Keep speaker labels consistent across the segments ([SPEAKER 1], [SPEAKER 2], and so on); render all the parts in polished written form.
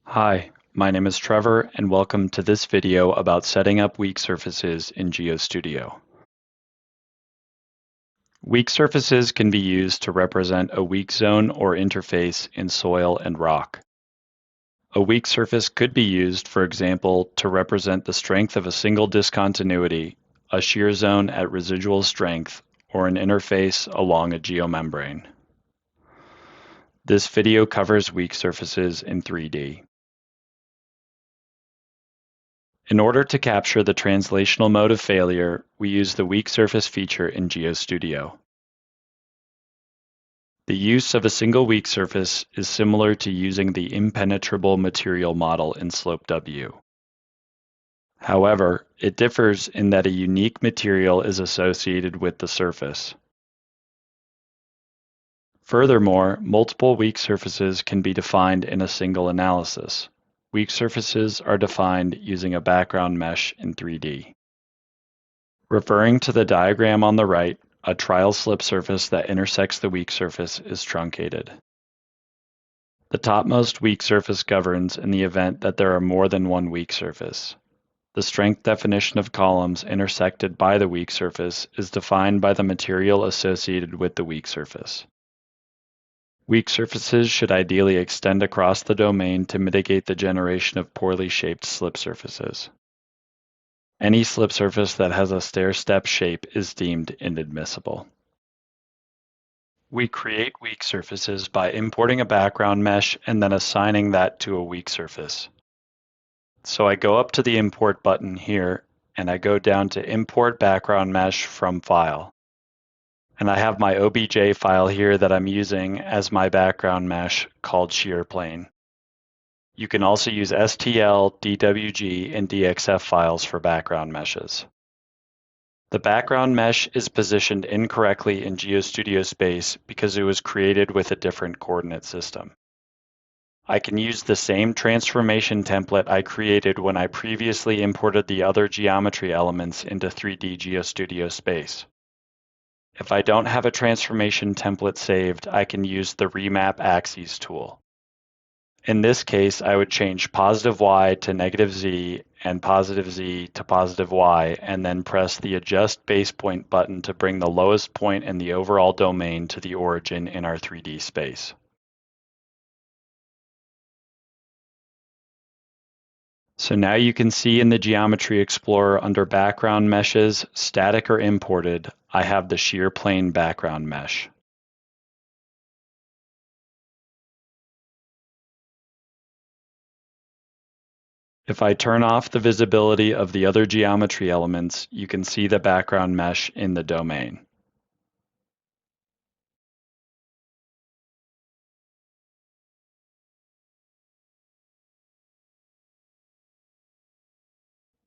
[SPEAKER 1] Hi, my name is Trevor and welcome to this video about setting up weak surfaces in GeoStudio. Weak surfaces can be used to represent a weak zone or interface in soil and rock. A weak surface could be used, for example, to represent the strength of a single discontinuity, a shear zone at residual strength, or an interface along a geomembrane. This video covers weak surfaces in 3D. In order to capture the translational mode of failure, we use the weak surface feature in GeoStudio. The use of a single weak surface is similar to using the impenetrable material model in SlopeW. However, it differs in that a unique material is associated with the surface. Furthermore, multiple weak surfaces can be defined in a single analysis. Weak surfaces are defined using a background mesh in 3D. Referring to the diagram on the right, a trial slip surface that intersects the weak surface is truncated. The topmost weak surface governs in the event that there are more than one weak surface. The strength definition of columns intersected by the weak surface is defined by the material associated with the weak surface. Weak surfaces should ideally extend across the domain to mitigate the generation of poorly shaped slip surfaces. Any slip surface that has a stair-step shape is deemed inadmissible. We create weak surfaces by importing a background mesh and then assigning that to a weak surface. So I go up to the Import button here, and I go down to Import Background Mesh from File. And I have my OBJ file here that I'm using as my background mesh called Shear Plane. You can also use STL, DWG, and DXF files for background meshes. The background mesh is positioned incorrectly in GeoStudio space because it was created with a different coordinate system. I can use the same transformation template I created when I previously imported the other geometry elements into 3D GeoStudio space. If I don't have a transformation template saved, I can use the Remap Axes tool. In this case, I would change positive y to negative z and positive z to positive y, and then press the Adjust Base Point button to bring the lowest point in the overall domain to the origin in our 3D space. So now you can see in the Geometry Explorer under Background Meshes, Static or Imported, I have the Shear Plane background mesh. If I turn off the visibility of the other geometry elements, you can see the background mesh in the domain.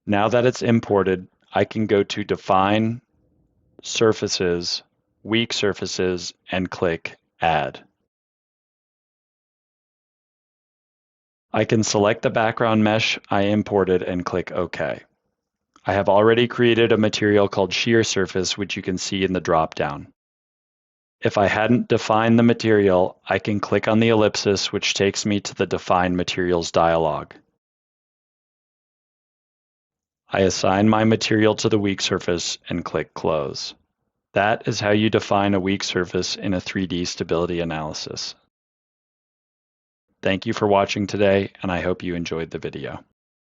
[SPEAKER 1] Now that it's imported, I can go to Define, Surfaces, Weak Surfaces, and click Add. I can select the background mesh I imported and click OK. I have already created a material called Shear Surface, which you can see in the drop-down. If I hadn't defined the material, I can click on the ellipsis, which takes me to the Define Materials dialog. I assign my material to the weak surface and click Close. That is how you define a weak surface in a 3D stability analysis. Thank you for watching today, and I hope you enjoyed the video.